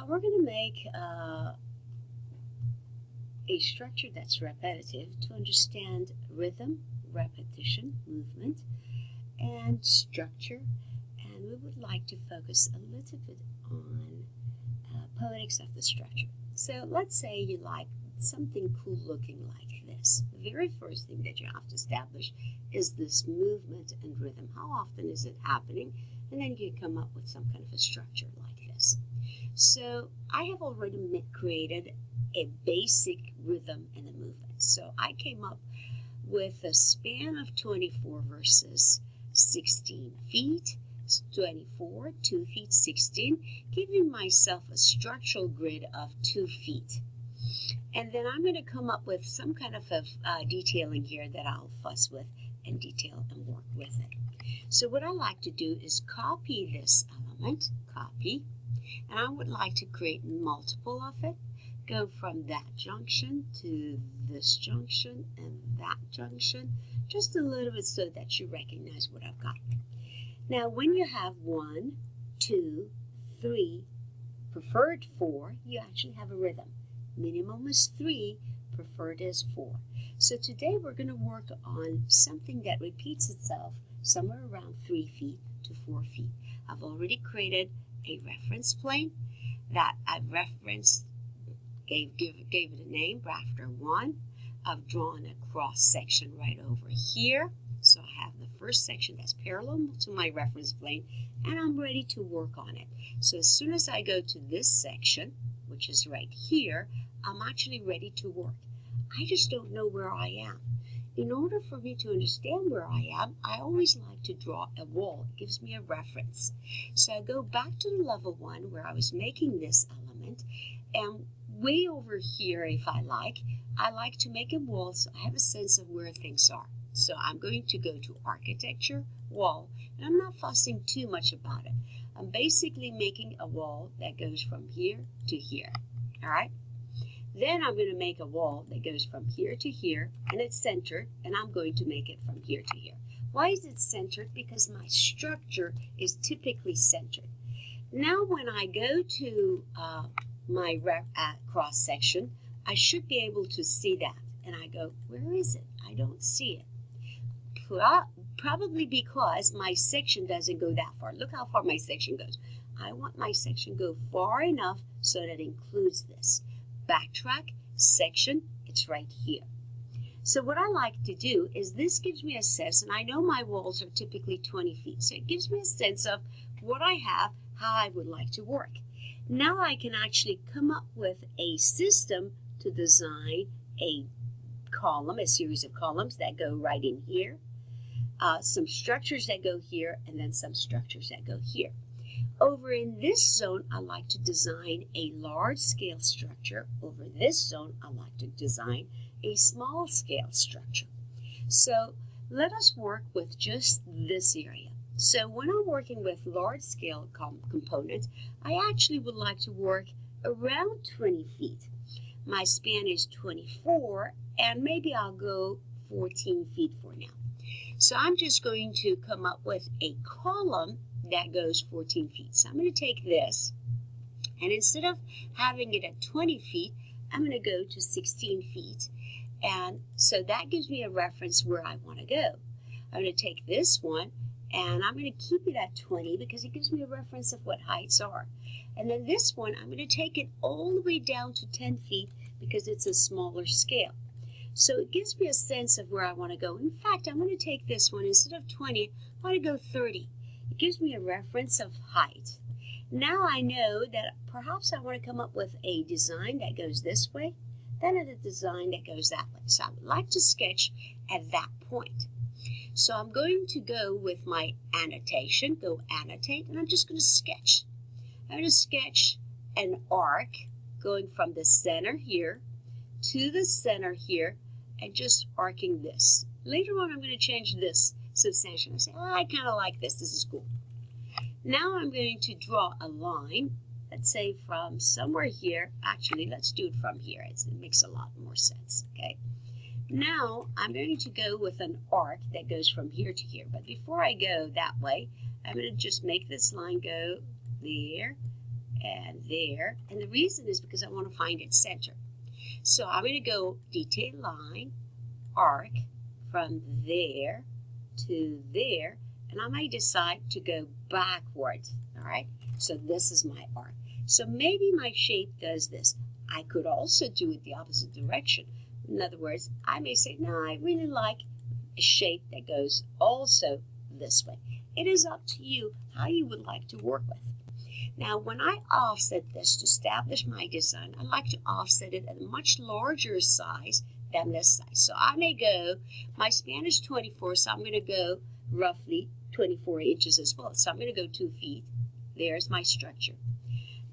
We're going to make a structure that's repetitive to understand rhythm, repetition, movement, and structure. And we would like to focus a little bit on poetics of the structure. So let's say you like something cool looking like this. The very first thing that you have to establish is this movement and rhythm. How often is it happening? And then you come up with some kind of a structure like this. So I have already created a basic rhythm and a movement. So I came up with a span of 24 versus 16 feet, 24, 2 feet, 16, giving myself a structural grid of 2 feet. And then I'm going to come up with some kind of a detailing here that I'll fuss with and detail and work with it. So what I like to do is copy this element, copy, and I would like to create multiple of it. Go from that junction to this junction and that junction, just a little bit so that you recognize what I've got. Now, when you have 1, 2, 3, preferred 4, you actually have a rhythm. Minimum is 3, preferred is 4. So today we're going to work on something that repeats itself somewhere around 3 feet to 4 feet. I've already created a reference plane that I've referenced, gave it a name, rafter 1. I've drawn a cross section right over here. So I have the first section that's parallel to my reference plane, and I'm ready to work on it. So as soon as I go to this section, which is right here, I'm actually ready to work. I just don't know where I am. In order for me to understand where I am, I always like to draw a wall. It gives me a reference. So I go back to the level 1 where I was making this element, and way over here, if I like to make a wall so I have a sense of where things are. So I'm going to go to architecture, wall, and I'm not fussing too much about it. I'm basically making a wall that goes from here to here, all right? Then I'm going to make a wall that goes from here to here, and it's centered, and I'm going to make it from here to here. Why is it centered? Because my structure is typically centered. Now when I go to my cross section, I should be able to see that. And I go, where is it? I don't see it. Probably because my section doesn't go that far. Look how far my section goes. I want my section to go far enough so that it includes this. Backtrack, section, it's right here. So what I like to do is this gives me a sense, and I know my walls are typically 20 feet, so it gives me a sense of what I have, how I would like to work. Now I can actually come up with a system to design a column, a series of columns that go right in here, some structures that go here, and then some structures that go here. Over in this zone, I like to design a large-scale structure. Over this zone, I like to design a small-scale structure. So let us work with just this area. So when I'm working with large-scale components, I actually would like to work around 20 feet. My span is 24, and maybe I'll go 14 feet for now. So I'm just going to come up with a column that goes 14 feet. So I'm going to take this, and instead of having it at 20 feet, I'm going to go to 16 feet. And so that gives me a reference where I want to go. I'm going to take this one, and I'm going to keep it at 20 because it gives me a reference of what heights are. And then this one, I'm going to take it all the way down to 10 feet because it's a smaller scale. So it gives me a sense of where I want to go. In fact, I'm going to take this one, instead of 20, I want to go 30. It gives me a reference of height. Now I know that perhaps I want to come up with a design that goes this way, then a design that goes that way. So I would like to sketch at that point. So I'm going to go with my annotation, go annotate, and I'm just going to sketch. I'm going to sketch an arc going from the center here to the center here and just arcing this. Later on, I'm going to change this substantially. I say, oh, I kind of like this. This is cool. Now I'm going to draw a line, let's say from somewhere here. Actually, let's do it from here. It makes a lot more sense, okay? Now I'm going to go with an arc that goes from here to here. But before I go that way, I'm going to just make this line go there and there. And the reason is because I want to find its center. So I'm going to go detail line, arc, from there to there, and I might decide to go backwards, all right? So this is my arc. So maybe my shape does this. I could also do it the opposite direction. In other words, I may say, no, I really like a shape that goes also this way. It is up to you how you would like to work with. Now, when I offset this to establish my design, I like to offset it at a much larger size than this size. So I may go, my span is 24, so I'm going to go roughly 24 inches as well. So I'm going to go 2 feet. There's my structure.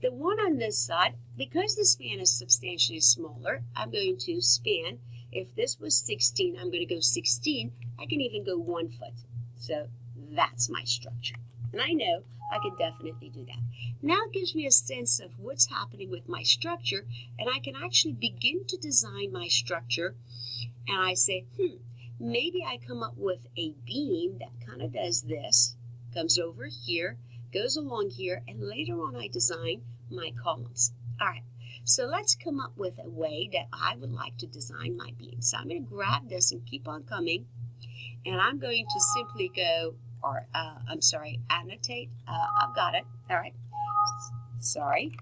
The one on this side, because the span is substantially smaller, I'm going to span. If this was 16, I'm going to go 16. I can even go 1 foot. So that's my structure. And I know I can definitely do that. Now it gives me a sense of what's happening with my structure, and I can actually begin to design my structure. And I say, maybe I come up with a beam that kind of does this, comes over here, goes along here, and later on I design my columns. All right, so let's come up with a way that I would like to design my beam. So I'm going to grab this and keep on coming, and I'm going to simply go, annotate. I've got it. All right. Sorry.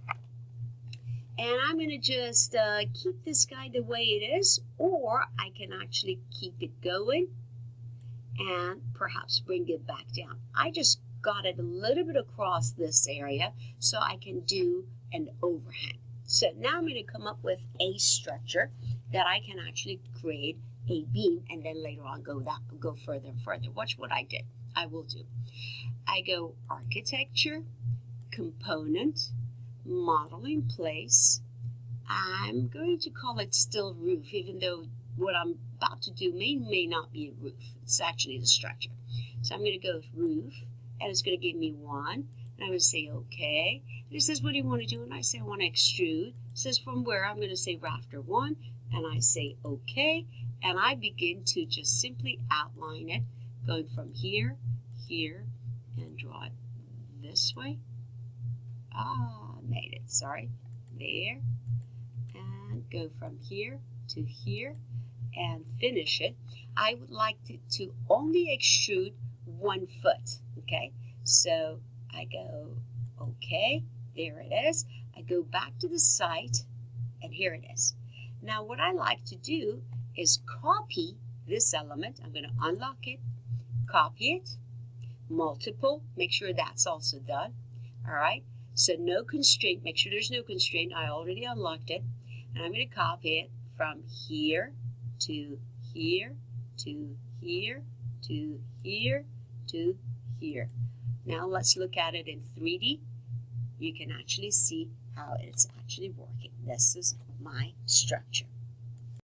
And I'm going to just keep this guy the way it is, or I can actually keep it going and perhaps bring it back down. I just got it a little bit across this area so I can do an overhang. So now I'm going to come up with a structure that I can actually create a beam, and then later on go further and further. Watch what I did. I will do. I go architecture, component, model in place. I'm going to call it still roof, even though what I'm about to do may not be a roof. It's actually the structure. So I'm going to go with roof, and it's going to give me 1. And I'm going to say okay. And it says, what do you want to do? And I say, I want to extrude. It says from where? I'm going to say rafter 1, and I say okay. And I begin to just simply outline it, going from here, here, and draw it this way. Made it, sorry. There. And go from here to here and finish it. I would like to only extrude 1 foot, okay? So I go, okay, there it is. I go back to the site, and here it is. Now what I like to do is copy this element. I'm going to unlock it, copy it, multiple, make sure that's also done. All right, so no constraint, make sure there's no constraint. I already unlocked it, and I'm going to copy it from here to here to here to here to here. Now let's look at it in 3D. You can actually see how it's actually working. This is my structure.